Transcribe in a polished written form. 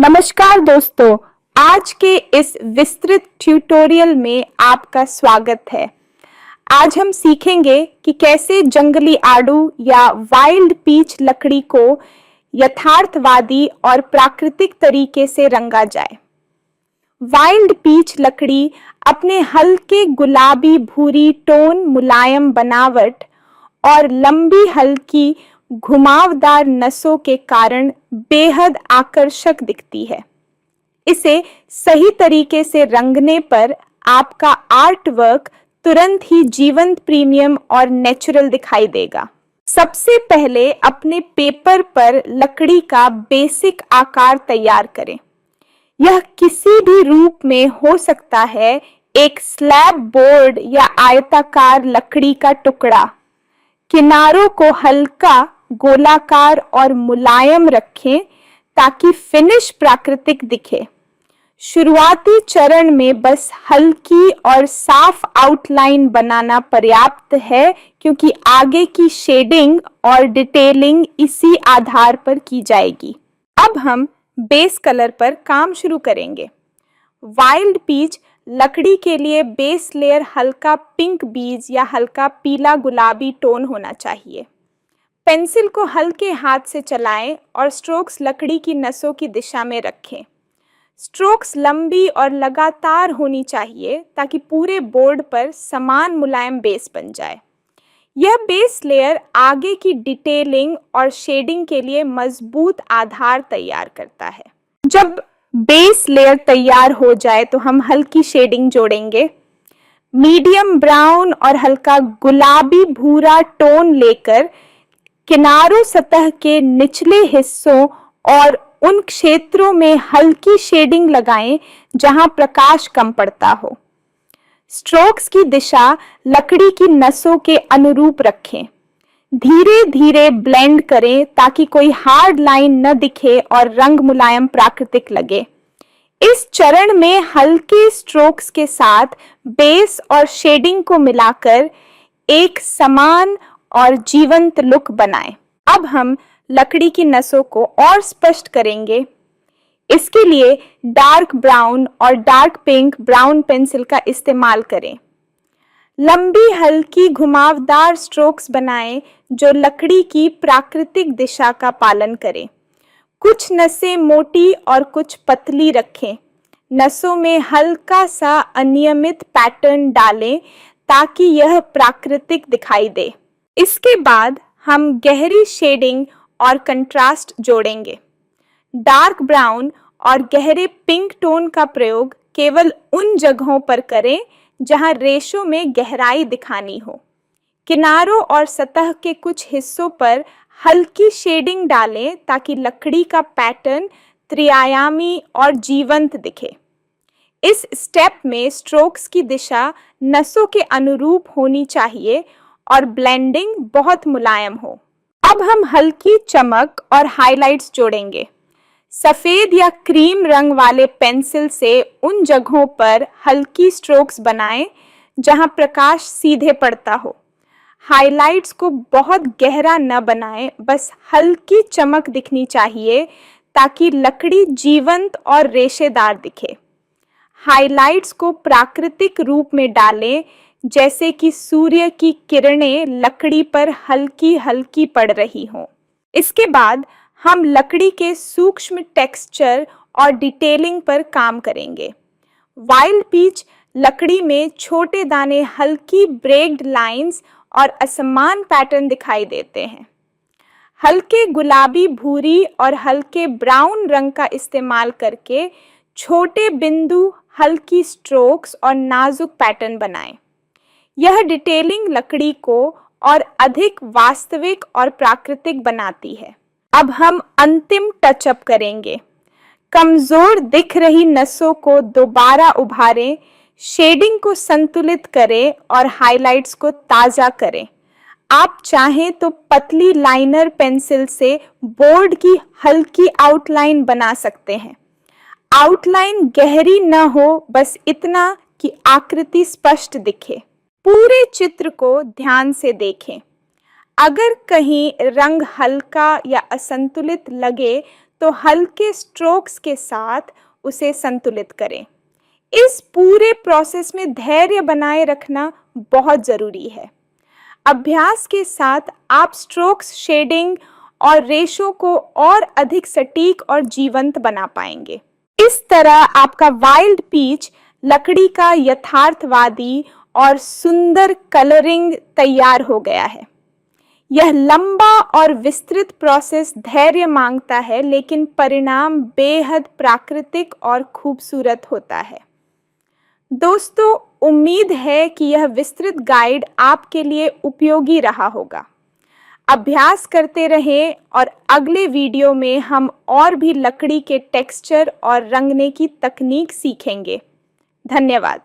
नमस्कार दोस्तों, आज के इस विस्तृत ट्यूटोरियल में आपका स्वागत है। आज हम सीखेंगे कि कैसे जंगली आड़ू या वाइल्ड पीच लकड़ी को यथार्थवादी और प्राकृतिक तरीके से रंगा जाए। वाइल्ड पीच लकड़ी अपने हल्के गुलाबी भूरी टोन, मुलायम बनावट और लंबी हल्की घुमावदार नसों के कारण बेहद आकर्षक दिखती है। इसे सही तरीके से रंगने पर आपका आर्ट वर्क तुरंत ही जीवंत, प्रीमियम और नेचुरल दिखाई देगा। सबसे पहले अपने पेपर पर लकड़ी का बेसिक आकार तैयार करें। यह किसी भी रूप में हो सकता है, एक स्लैब बोर्ड या आयताकार लकड़ी का टुकड़ा। किनारों को हल्का गोलाकार और मुलायम रखें ताकि फिनिश प्राकृतिक दिखे। शुरुआती चरण में बस हल्की और साफ आउटलाइन बनाना पर्याप्त है, क्योंकि आगे की शेडिंग और डिटेलिंग इसी आधार पर की जाएगी। अब हम बेस कलर पर काम शुरू करेंगे। वाइल्ड पीच लकड़ी के लिए बेस लेयर हल्का पिंक बीज या हल्का पीला गुलाबी टोन होना चाहिए। पेंसिल को हल्के हाथ से चलाएं और स्ट्रोक्स लकड़ी की नसों की दिशा में रखें। स्ट्रोक्स लंबी और लगातार होनी चाहिए ताकि पूरे बोर्ड पर समान मुलायम बेस बन जाए। यह बेस लेयर आगे की डिटेलिंग और शेडिंग के लिए मजबूत आधार तैयार करता है। जब बेस लेयर तैयार हो जाए तो हम हल्की शेडिंग जोड़ेंगे। मीडियम ब्राउन और हल्का गुलाबी भूरा टोन लेकर किनारों, सतह के निचले हिस्सों और उन क्षेत्रों में हल्की शेडिंग लगाएं जहां प्रकाश कम पड़ता हो। स्ट्रोक्स की दिशा लकड़ी की नसों के अनुरूप रखें। धीरे धीरे ब्लेंड करें ताकि कोई हार्ड लाइन न दिखे और रंग मुलायम प्राकृतिक लगे। इस चरण में हल्के स्ट्रोक्स के साथ बेस और शेडिंग को मिलाकर एक समान और जीवंत लुक बनाएं। अब हम लकड़ी की नसों को और स्पष्ट करेंगे। इसके लिए डार्क ब्राउन और डार्क पिंक ब्राउन पेंसिल का इस्तेमाल करें। लंबी हल्की घुमावदार स्ट्रोक्स बनाएं जो लकड़ी की प्राकृतिक दिशा का पालन करें। कुछ नसें मोटी और कुछ पतली रखें। नसों में हल्का सा अनियमित पैटर्न डालें ताकि यह प्राकृतिक दिखाई दे। इसके बाद हम गहरी शेडिंग और कंट्रास्ट जोड़ेंगे। डार्क ब्राउन और गहरे पिंक टोन का प्रयोग केवल उन जगहों पर करें जहां रेशों में गहराई दिखानी हो। किनारों और सतह के कुछ हिस्सों पर हल्की शेडिंग डालें ताकि लकड़ी का पैटर्न त्रिआयामी और जीवंत दिखे। इस स्टेप में स्ट्रोक्स की दिशा नसों के अनुरूप होनी चाहिए और ब्लेंडिंग बहुत मुलायम हो। अब हम हल्की चमक और हाइलाइट्स जोड़ेंगे। सफेद या क्रीम रंग वाले पेंसिल से उन जगहों पर हल्की स्ट्रोक्स बनाएं जहां प्रकाश सीधे पड़ता हो। हाइलाइट्स को बहुत गहरा न बनाएं, बस हल्की चमक दिखनी चाहिए ताकि लकड़ी जीवंत और रेशेदार दिखे। हाइलाइट्स को प्राकृतिक रूप में डालें, जैसे कि सूर्य की किरणें लकड़ी पर हल्की हल्की पड़ रही हों। इसके बाद हम लकड़ी के सूक्ष्म टेक्सचर और डिटेलिंग पर काम करेंगे। वाइल्ड पीच लकड़ी में छोटे दाने, हल्की ब्रेक्ड लाइंस और असमान पैटर्न दिखाई देते हैं। हल्के गुलाबी, भूरी और हल्के ब्राउन रंग का इस्तेमाल करके छोटे बिंदु, हल्की स्ट्रोक्स और नाजुक पैटर्न बनाएं। यह डिटेलिंग लकड़ी को और अधिक वास्तविक और प्राकृतिक बनाती है। अब हम अंतिम टचअप करेंगे। कमजोर दिख रही नसों को दोबारा उभारें, शेडिंग को संतुलित करें और हाइलाइट्स को ताज़ा करें। आप चाहें तो पतली लाइनर पेंसिल से बोर्ड की हल्की आउटलाइन बना सकते हैं। आउटलाइन गहरी न हो, बस इतना कि आकृति स्पष्ट दिखे। पूरे चित्र को ध्यान से देखें। अगर कहीं रंग हल्का या असंतुलित लगे तो हल्के स्ट्रोक्स के साथ उसे संतुलित करें। इस पूरे प्रोसेस में धैर्य बनाए रखना बहुत ज़रूरी है। अभ्यास के साथ आप स्ट्रोक्स, शेडिंग और रेशो को और अधिक सटीक और जीवंत बना पाएंगे। इस तरह आपका वाइल्ड पीच लकड़ी का यथार्थवादी और सुंदर कलरिंग तैयार हो गया है। यह लंबा और विस्तृत प्रोसेस धैर्य मांगता है, लेकिन परिणाम बेहद प्राकृतिक और खूबसूरत होता है। दोस्तों, उम्मीद है कि यह विस्तृत गाइड आपके लिए उपयोगी रहा होगा। अभ्यास करते रहें और अगले वीडियो में हम और भी लकड़ी के टेक्सचर और रंगने की तकनीक सीखेंगे। धन्यवाद।